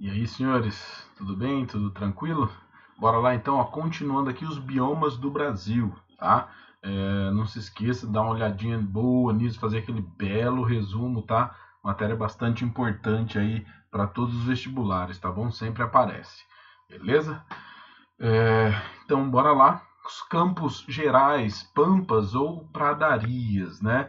E aí, senhores, tudo bem? Tudo tranquilo? Bora lá então, ó, continuando aqui os biomas do Brasil, tá? Não se esqueça de dar uma olhadinha boa nisso, fazer aquele belo resumo, tá? Matéria bastante importante aí para todos os vestibulares, tá bom? Sempre aparece, beleza? É, então, bora lá. Os campos gerais, pampas ou pradarias, né?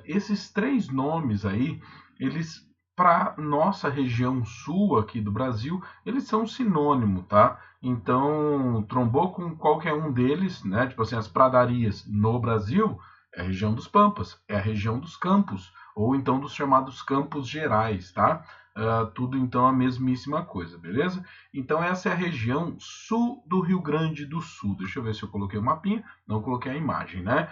Esses três nomes aí, eles, para nossa região sul aqui do Brasil, eles são sinônimo, tá? Então, trombou com qualquer um deles, né? Tipo assim, as pradarias no Brasil é a região dos pampas, é a região dos campos, ou então dos chamados campos gerais, tá? Tudo então a mesmíssima coisa, beleza? Então essa é a região sul do Rio Grande do Sul. Deixa eu ver se eu coloquei o mapinha. Não coloquei a imagem, né?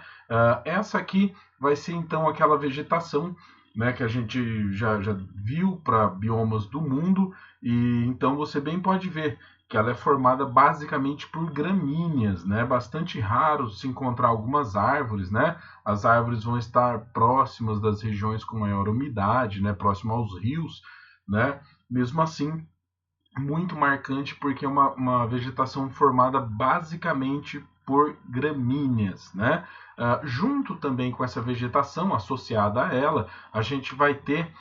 Essa aqui vai ser então aquela vegetação, né, que a gente já viu para biomas do mundo. E então você bem pode ver que ela é formada basicamente por gramíneas, né? Bastante raro se encontrar algumas árvores, né? As árvores vão estar próximas das regiões com maior umidade, né? Próximo aos rios, né? Mesmo assim, muito marcante porque é uma vegetação formada basicamente por gramíneas, né? Junto também com essa vegetação associada a ela, a gente vai ter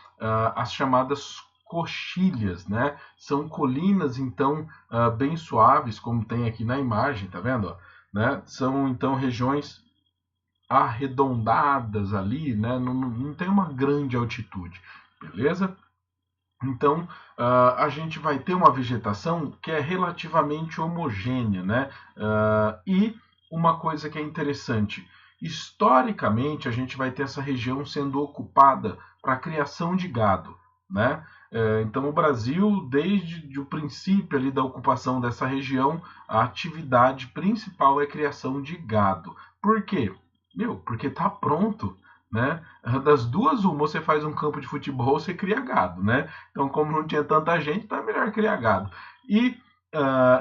as chamadas coxilhas, né? São colinas então bem suaves, como tem aqui na imagem, tá vendo? Ó? Né? São então regiões arredondadas ali, né? Não tem uma grande altitude, beleza? Então, a gente vai ter uma vegetação que é relativamente homogênea, né? E uma coisa que é interessante, historicamente a gente vai ter essa região sendo ocupada para a criação de gado, né? Então, o Brasil, desde o princípio ali da ocupação dessa região, a atividade principal é a criação de gado. Por quê? Porque está pronto, né? Das duas, uma, você faz um campo de futebol, você cria gado, né? Então, como não tinha tanta gente, então é melhor criar gado. E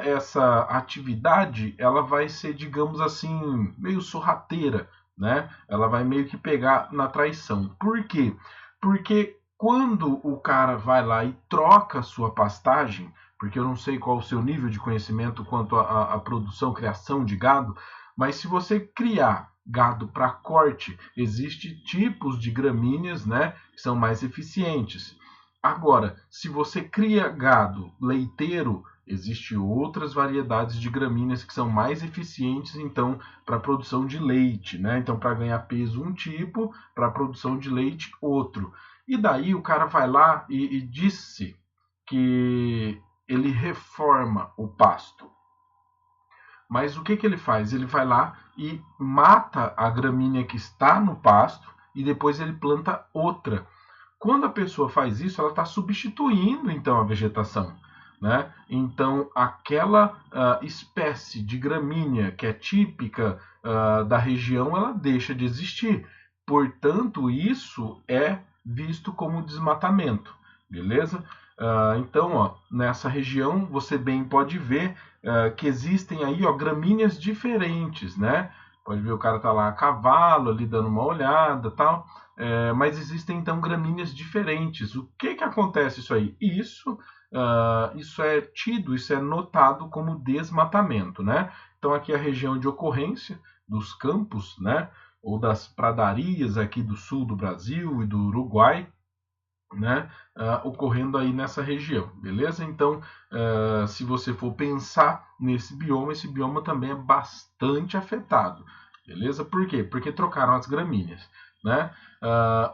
essa atividade, ela vai ser, digamos assim, meio sorrateira, né? Ela vai meio que pegar na traição. Por quê? Porque quando o cara vai lá e troca a sua pastagem, porque eu não sei qual o seu nível de conhecimento quanto à produção, criação de gado, mas se você criar gado para corte, existem tipos de gramíneas, né, que são mais eficientes. Agora, se você cria gado leiteiro, existem outras variedades de gramíneas que são mais eficientes, então, para a produção de leite, né? Então, para ganhar peso um tipo, para a produção de leite outro. E daí o cara vai lá e disse que ele reforma o pasto. Mas o que, que ele faz? Ele vai lá e mata a gramínea que está no pasto e depois ele planta outra. Quando a pessoa faz isso, ela está substituindo então a vegetação. Né? Então, aquela espécie de gramínea que é típica da região, ela deixa de existir. Portanto, isso é visto como desmatamento, beleza? Então, ó, nessa região você bem pode ver que existem aí, ó, gramíneas diferentes, né? Pode ver o cara tá lá a cavalo ali dando uma olhada, tal. Mas existem então gramíneas diferentes. O que que acontece isso aí? Isso é tido, isso é notado como desmatamento, né? Então aqui é a região de ocorrência dos campos, né? Ou das pradarias aqui do sul do Brasil e do Uruguai, né, ocorrendo aí nessa região, beleza? Então, se você for pensar nesse bioma, esse bioma também é bastante afetado, beleza? Por quê? Porque trocaram as gramíneas, né?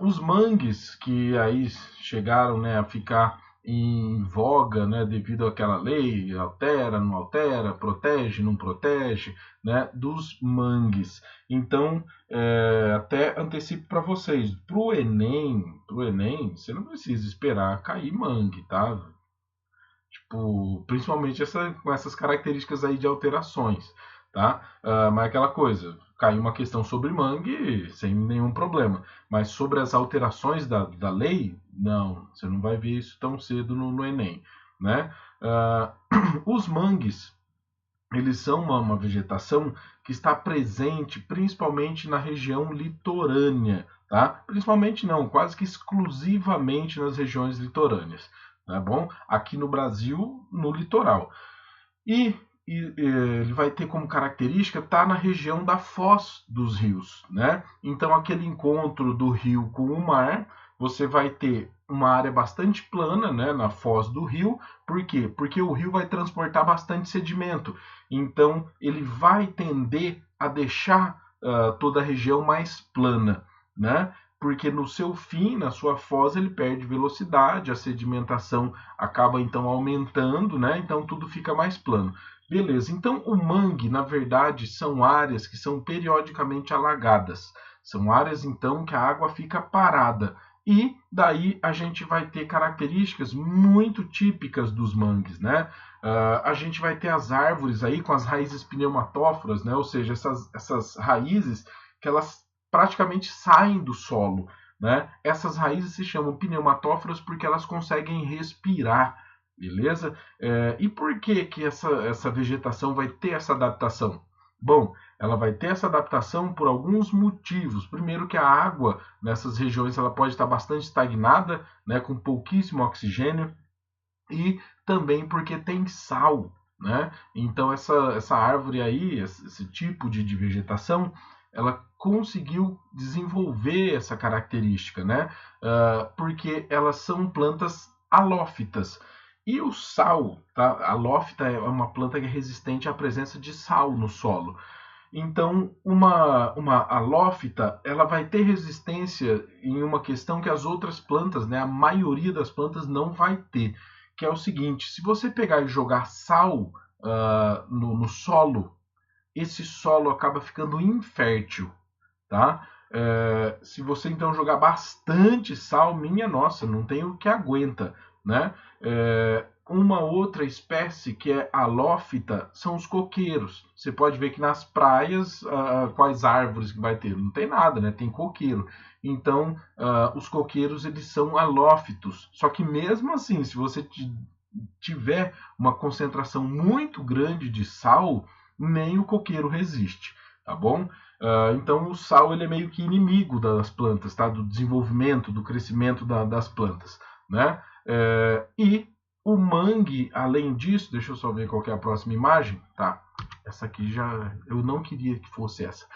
Os mangues que aí chegaram, né, a ficar em voga, né, devido àquela lei, altera, não altera, protege, não protege, né, dos mangues. Então, até antecipo para vocês, pro Enem, você não precisa esperar cair mangue, tá? Tipo, principalmente com essas características aí de alterações, tá? Mas aquela coisa, caiu uma questão sobre mangue sem nenhum problema, mas sobre as alterações da lei, não, você não vai ver isso tão cedo no Enem, né? Os mangues, eles são uma vegetação que está presente principalmente na região litorânea, tá? Principalmente não, quase que exclusivamente nas regiões litorâneas, tá bom? Aqui no Brasil, no litoral. E ele vai ter como característica estar na região da foz dos rios, né? Então, aquele encontro do rio com o mar, você vai ter uma área bastante plana, né, na foz do rio. Por quê? Porque o rio vai transportar bastante sedimento. Então, ele vai tender a deixar toda a região mais plana, né? Porque no seu fim, na sua foz, ele perde velocidade, a sedimentação acaba então aumentando, né? Então tudo fica mais plano. Beleza, então o mangue, na verdade, são áreas que são periodicamente alagadas. São áreas, então, que a água fica parada. E daí a gente vai ter características muito típicas dos mangues, né? A gente vai ter as árvores aí com as raízes pneumatóforas, né? Ou seja, essas raízes que elas praticamente saem do solo, né? Essas raízes se chamam pneumatóforas porque elas conseguem respirar, beleza? E por que essa vegetação vai ter essa adaptação? Bom, ela vai ter essa adaptação por alguns motivos. Primeiro que a água nessas regiões ela pode estar bastante estagnada, né, com pouquíssimo oxigênio, e também porque tem sal, né? Então essa árvore aí, esse tipo de vegetação, ela conseguiu desenvolver essa característica, né? Porque elas são plantas halófitas. E o sal, tá? A halófita é uma planta que é resistente à presença de sal no solo. Então, uma halófita, ela vai ter resistência em uma questão que as outras plantas, né, a maioria das plantas não vai ter, que é o seguinte: se você pegar e jogar sal no solo, esse solo acaba ficando infértil, tá? Se você então jogar bastante sal, minha nossa, não tem o que aguenta, né? Uma outra espécie que é halófita são os coqueiros. Você pode ver que nas praias, quais árvores que vai ter? Não tem nada, né? Tem coqueiro. Então, os coqueiros eles são halófitos. Só que mesmo assim, se você tiver uma concentração muito grande de sal, nem o coqueiro resiste, tá bom? Então o sal ele é meio que inimigo das plantas, tá? Do desenvolvimento, do crescimento das plantas, né? E o mangue, além disso, deixa eu só ver qual que é a próxima imagem, tá? Essa aqui já eu não queria que fosse essa.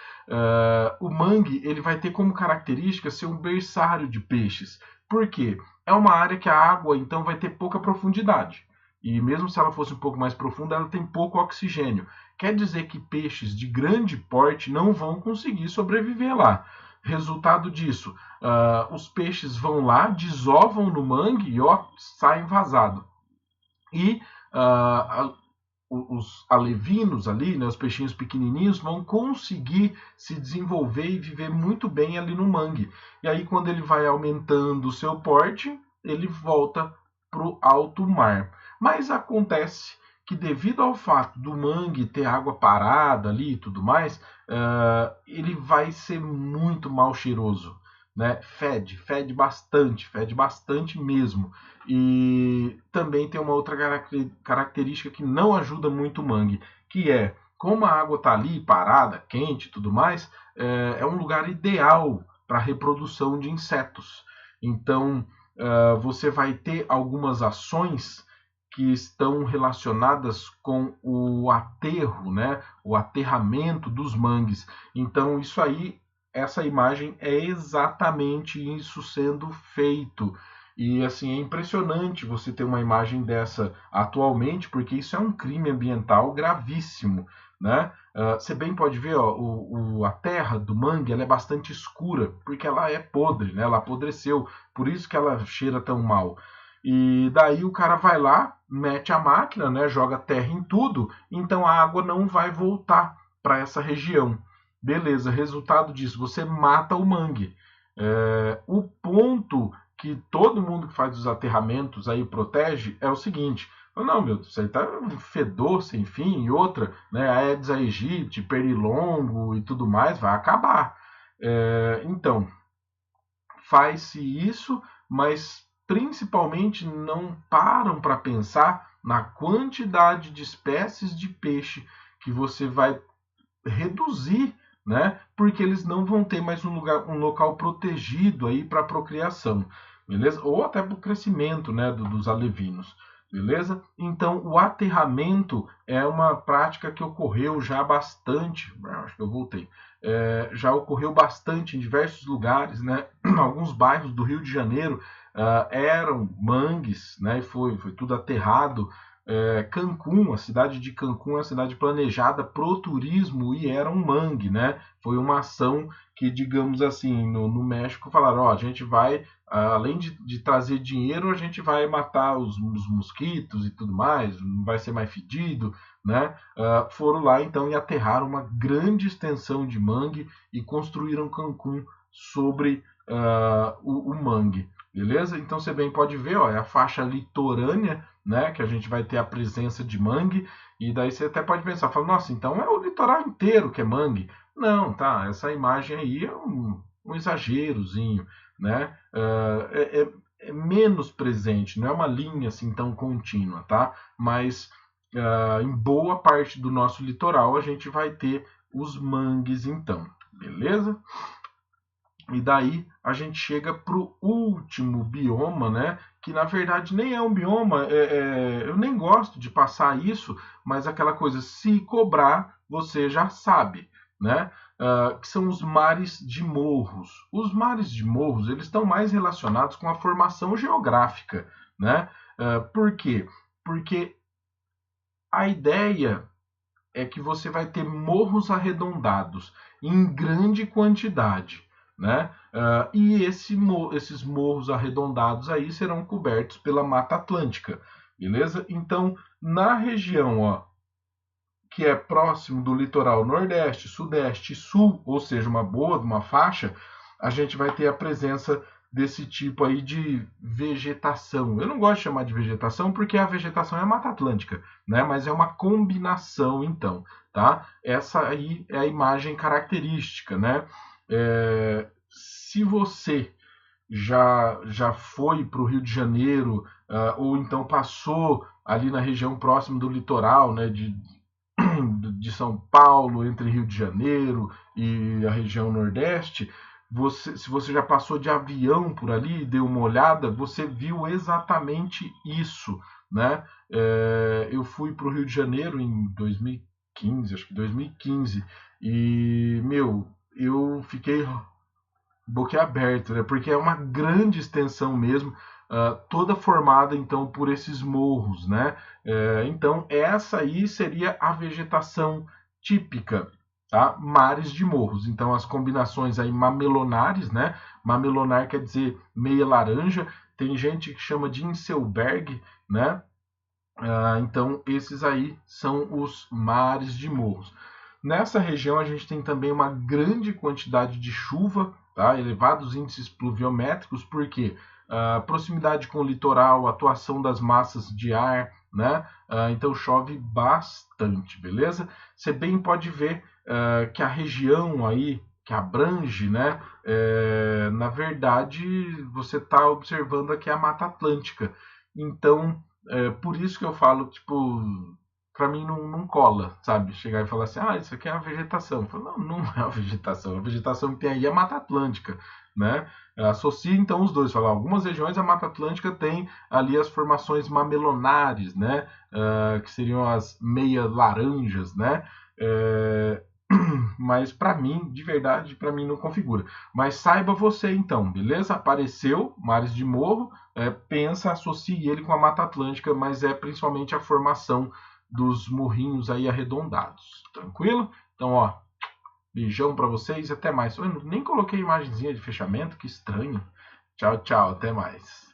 O mangue ele vai ter como característica ser um berçário de peixes. Por quê? É uma área que a água então vai ter pouca profundidade. E mesmo se ela fosse um pouco mais profunda, ela tem pouco oxigênio. Quer dizer que peixes de grande porte não vão conseguir sobreviver lá. Resultado disso, os peixes vão lá, desovam no mangue e ó, saem vazado. E os alevinos ali, né, os peixinhos pequenininhos, vão conseguir se desenvolver e viver muito bem ali no mangue. E aí, quando ele vai aumentando o seu porte, ele volta para o alto mar. Mas acontece que, devido ao fato do mangue ter água parada ali e tudo mais, ele vai ser muito mal cheiroso. Né? Fede bastante mesmo. E também tem uma outra característica que não ajuda muito o mangue, que é, como a água está ali parada, quente e tudo mais, é um lugar ideal para a reprodução de insetos. Então, você vai ter algumas ações que estão relacionadas com o aterro, né? O aterramento dos mangues. Então, isso aí, essa imagem é exatamente isso sendo feito. E assim, é impressionante você ter uma imagem dessa atualmente, porque isso é um crime ambiental gravíssimo, né? Você bem pode ver, ó, a terra do mangue ela é bastante escura, porque ela é podre, né? Ela apodreceu, por isso que ela cheira tão mal. E daí o cara vai lá, mete a máquina, né? Joga terra em tudo, então a água não vai voltar para essa região. Beleza, resultado disso, você mata o mangue. O ponto que todo mundo que faz os aterramentos aí protege é o seguinte: não, meu, isso aí tá um fedor sem fim, e outra, né, a Aedes aegypti, pernilongo e tudo mais, vai acabar. Então, faz-se isso, mas principalmente não param para pensar na quantidade de espécies de peixe que você vai reduzir, né? Porque eles não vão ter mais um local protegido aí para procriação. beleza? Ou até para o crescimento, né, dos alevinos, beleza? Então, o aterramento é uma prática que ocorreu já bastante, acho que eu voltei, já ocorreu bastante em diversos lugares, né? Alguns bairros do Rio de Janeiro eram mangues, né? E foi tudo aterrado. Cancún, a cidade de Cancún é uma cidade planejada para o turismo e era um mangue, né? Foi uma ação que, digamos assim, no México falaram, a gente vai, além de trazer dinheiro, a gente vai matar os mosquitos e tudo mais, não vai ser mais fedido, né? Foram lá então e aterraram uma grande extensão de mangue e construíram Cancún sobre o mangue, beleza? Então você bem pode ver, é a faixa litorânea, né, que a gente vai ter a presença de mangue, e daí você até pode pensar, fala, nossa, então é o litoral inteiro que é mangue. Não, tá, essa imagem aí é um exagerozinho, né? É menos presente, não é uma linha assim tão contínua, tá? Mas em boa parte do nosso litoral a gente vai ter os mangues então, beleza? E daí a gente chega para o último bioma, né? Que na verdade nem é um bioma, eu nem gosto de passar isso, mas aquela coisa, se cobrar, você já sabe, né? Que são os mares de morros. Os mares de morros, eles estão mais relacionados com a formação geográfica, né? Por quê? Porque a ideia é que você vai ter morros arredondados em grande quantidade, né? E esses morros arredondados aí serão cobertos pela Mata Atlântica, beleza? Então, na região que é próximo do litoral nordeste, sudeste e sul, ou seja, uma faixa, a gente vai ter a presença desse tipo aí de vegetação. Eu não gosto de chamar de vegetação porque a vegetação é a Mata Atlântica, né? Mas é uma combinação, então, tá? Essa aí é a imagem característica, né? Se você já foi para o Rio de Janeiro, ou então passou ali na região próxima do litoral, né, de São Paulo, entre Rio de Janeiro e a região Nordeste, se você já passou de avião por ali e deu uma olhada, você viu exatamente isso, né? Eu fui para o Rio de Janeiro em 2015, acho que 2015, e, meu, eu fiquei boquiaberto, né? Porque é uma grande extensão mesmo, toda formada então por esses morros, né? Então essa aí seria a vegetação típica, tá? Mares de morros. Então as combinações aí mamelonares, né? Mamelonar quer dizer meia laranja. Tem gente que chama de Inselberg, né? Então esses aí são os mares de morros. Nessa região a gente tem também uma grande quantidade de chuva, tá? Elevados índices pluviométricos, porque proximidade com o litoral, atuação das massas de ar, né? Então chove bastante, beleza? Você bem pode ver que a região aí que abrange, né? Na verdade, você está observando aqui a Mata Atlântica. Então, por isso que eu falo, tipo, para mim não cola, sabe? Chegar e falar assim, isso aqui é a vegetação. Eu falo, não é a vegetação. A vegetação que tem aí é a Mata Atlântica, né? Associa então os dois. Fala, algumas regiões a Mata Atlântica tem ali as formações mamelonares, né? Que seriam as meia laranjas, né? Mas para mim, de verdade, para mim não configura. Mas saiba você então, beleza? Apareceu mares de morro, pensa, associe ele com a Mata Atlântica, mas é principalmente a formação dos morrinhos aí arredondados. Tranquilo? Então, ó, beijão para vocês e até mais. Eu nem coloquei imagenzinha de fechamento, que estranho. Tchau, tchau, até mais.